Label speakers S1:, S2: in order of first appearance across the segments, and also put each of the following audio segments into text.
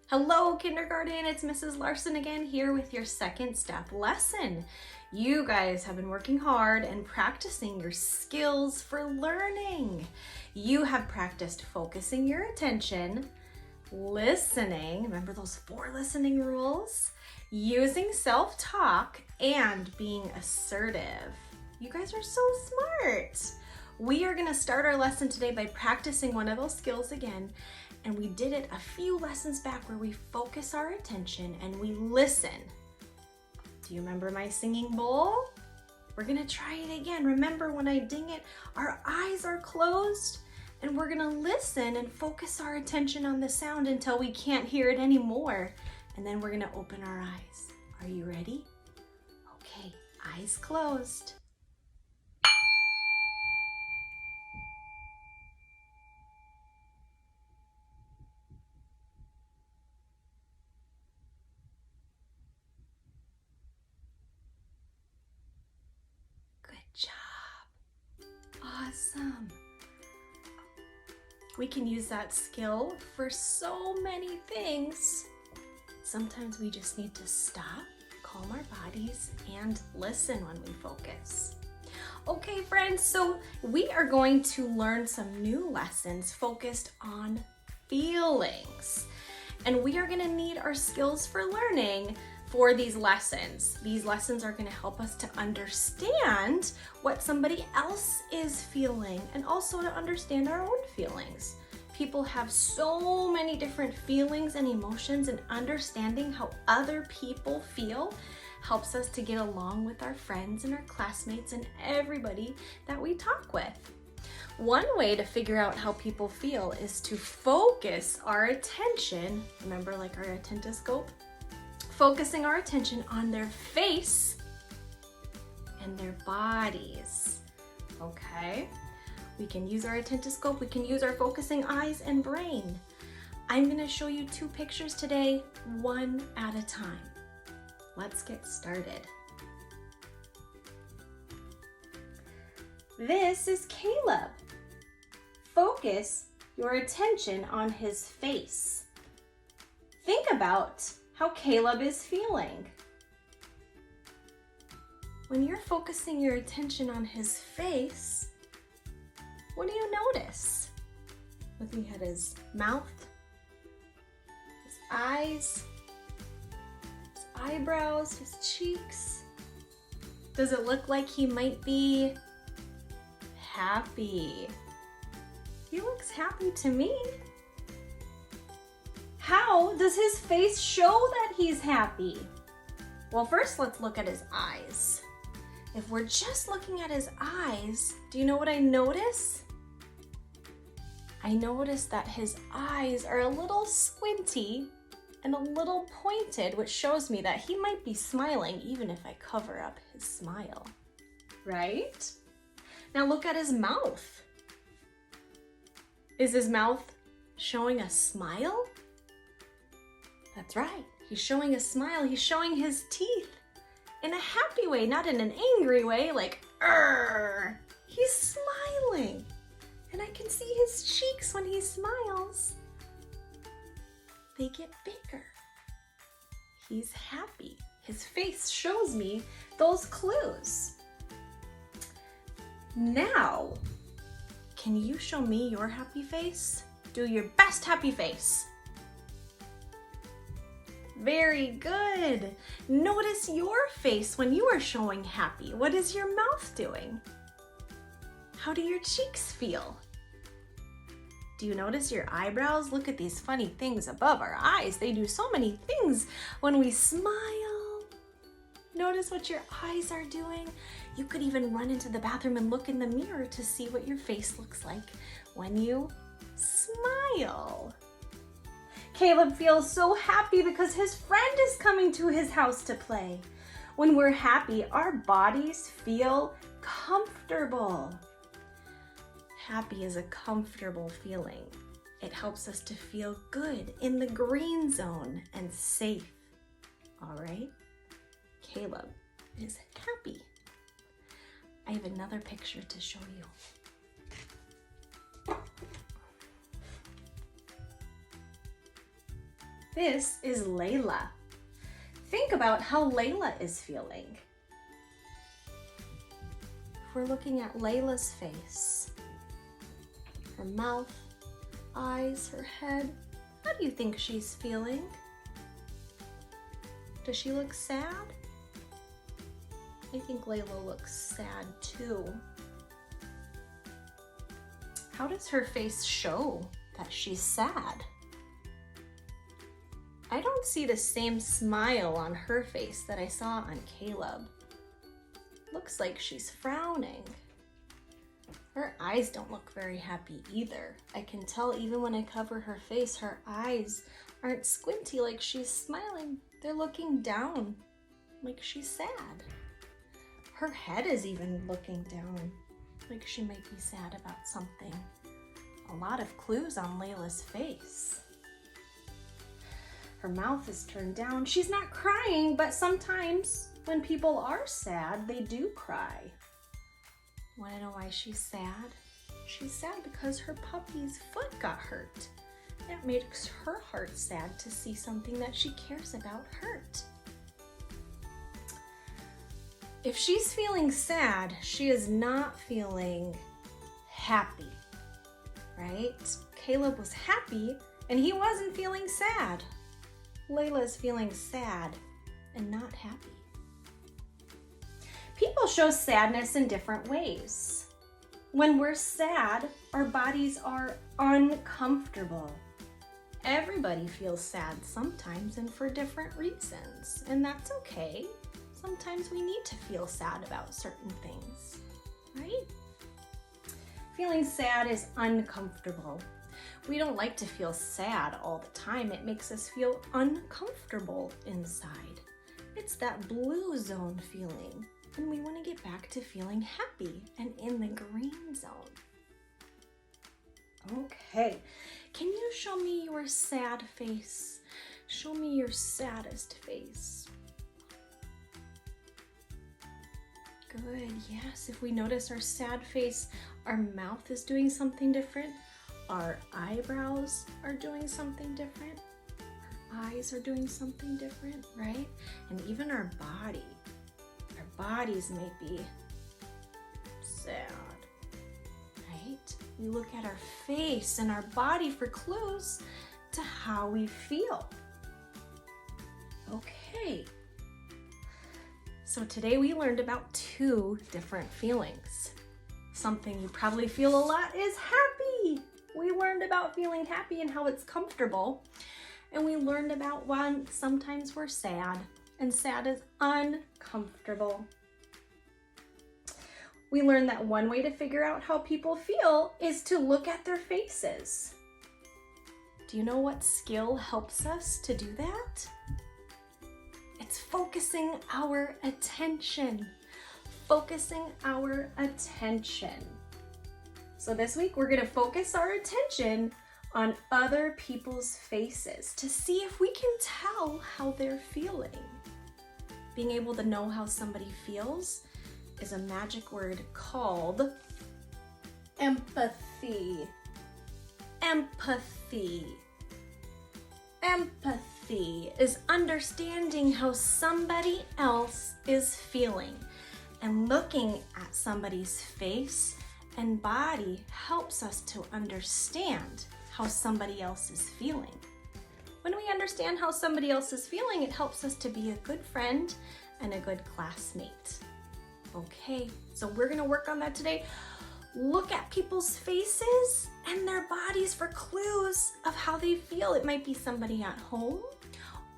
S1: Hello, kindergarten. It's Mrs. Larson again here with your second step lesson. You guys have been working hard and practicing your skills for learning. You have practiced focusing your attention, listening, remember those 4 listening rules, using self-talk, and being assertive. You guys are so smart. We are going to start our lesson today by practicing one of those skills again. And we did it a few lessons back where we focus our attention and we listen. Do you remember my singing bowl? We're gonna try it again. Remember when I ding it, our eyes are closed and we're gonna listen and focus our attention on the sound until we can't hear it anymore. And then we're gonna open our eyes. Are you ready? Okay, eyes closed. Job. Awesome. We can use that skill for so many things. Sometimes we just need to stop, calm our bodies, and listen when we focus. Okay, friends, so we are going to learn some new lessons focused on feelings. And we are going to need our skills for learning for these lessons. These lessons are going to help us to understand what somebody else is feeling and also to understand our own feelings. People have so many different feelings and emotions, and understanding how other people feel helps us to get along with our friends and our classmates and everybody that we talk with. One way to figure out how people feel is to focus our attention, remember like our attentoscope? Focusing our attention on their face and their bodies, okay? We can use our attentoscope, we can use our focusing eyes and brain. I'm gonna show you 2 pictures today, one at a time. Let's get started. This is Caleb. Focus your attention on his face. Think about how Caleb is feeling. When you're focusing your attention on his face, what do you notice? Looking at his mouth, his eyes, his eyebrows, his cheeks. Does it look like he might be happy? He looks happy to me. How does his face show that he's happy? Well, first let's look at his eyes. If we're just looking at his eyes, do you know what I notice? I notice that his eyes are a little squinty and a little pointed, which shows me that he might be smiling even if I cover up his smile, right? Now look at his mouth. Is his mouth showing a smile? That's right, he's showing a smile, he's showing his teeth in a happy way, not in an angry way, like, "Arr!" He's smiling, and I can see his cheeks when he smiles. They get bigger. He's happy. His face shows me those clues. Now, can you show me your happy face? Do your best happy face. Very good. Notice your face when you are showing happy. What is your mouth doing? How do your cheeks feel? Do you notice your eyebrows? Look at these funny things above our eyes. They do so many things when we smile. Notice what your eyes are doing. You could even run into the bathroom and look in the mirror to see what your face looks like when you smile. Caleb feels so happy because his friend is coming to his house to play. When we're happy, our bodies feel comfortable. Happy is a comfortable feeling. It helps us to feel good in the green zone and safe. All right? Caleb is happy. I have another picture to show you. This is Layla. Think about how Layla is feeling. If we're looking at Layla's face, her mouth, eyes, her head, how do you think she's feeling? Does she look sad? I think Layla looks sad too. How does her face show that she's sad? I don't see the same smile on her face that I saw on Caleb. Looks like she's frowning. Her eyes don't look very happy either. I can tell even when I cover her face, her eyes aren't squinty like she's smiling. They're looking down like she's sad. Her head is even looking down like she might be sad about something. A lot of clues on Layla's face. Her mouth is turned down. She's not crying, but sometimes when people are sad, they do cry. Want to know why she's sad? She's sad because her puppy's foot got hurt. It makes her heart sad to see something that she cares about hurt. If she's feeling sad, she is not feeling happy, right? Caleb was happy and he wasn't feeling sad. Layla's feeling sad and not happy. People show sadness in different ways. When we're sad, our bodies are uncomfortable. Everybody feels sad sometimes and for different reasons, and that's okay. Sometimes we need to feel sad about certain things, right? Feeling sad is uncomfortable. We don't like to feel sad all the time. It makes us feel uncomfortable inside. It's that blue zone feeling, and we want to get back to feeling happy and in the green zone. Okay, can you show me your sad face? Show me your saddest face. Good, yes. If we notice our sad face, our mouth is doing something different. Our eyebrows are doing something different. Our eyes are doing something different, right? And even our body. Our bodies might be sad, right? We look at our face and our body for clues to how we feel. Okay. So today we learned about 2 different feelings. Something you probably feel a lot is happy. We learned about feeling happy and how it's comfortable. And we learned about when sometimes we're sad, and sad is uncomfortable. We learned that one way to figure out how people feel is to look at their faces. Do you know what skill helps us to do that? It's focusing our attention. Focusing our attention. So this week we're going to focus our attention on other people's faces to see if we can tell how they're feeling. Being able to know how somebody feels is a magic word called empathy. Empathy. Empathy is understanding how somebody else is feeling, and looking at somebody's face and body helps us to understand how somebody else is feeling. When we understand how somebody else is feeling, it helps us to be a good friend and a good classmate. Okay, so we're gonna work on that today. Look at people's faces and their bodies for clues of how they feel. It might be somebody at home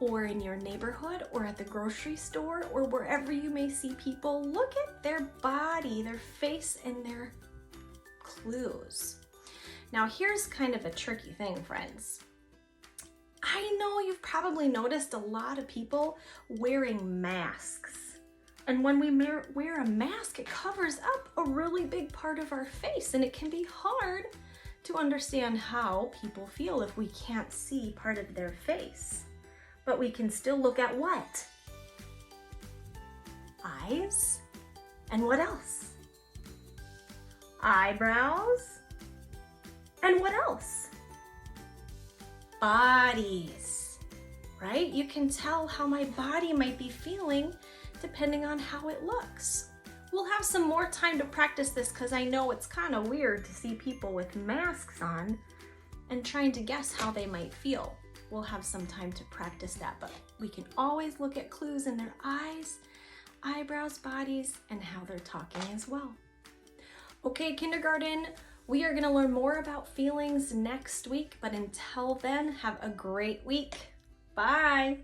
S1: or in your neighborhood or at the grocery store or wherever you may see people. Look at their body, their face, and their clues. Now here's kind of a tricky thing, friends. I know you've probably noticed a lot of people wearing masks. And when we wear a mask, it covers up a really big part of our face, and it can be hard to understand how people feel if we can't see part of their face. But we can still look at what? Eyes. And what else? Eyebrows. And what else? Bodies. right? You can tell how my body might be feeling depending on how it looks. We'll have some more time to practice this because I know it's kind of weird to see people with masks on and trying to guess how they might feel. We'll have some time to practice that, but we can always look at clues in their eyes, eyebrows, bodies, and how they're talking as well. Okay, kindergarten, we are gonna learn more about feelings next week, but until then, have a great week. Bye.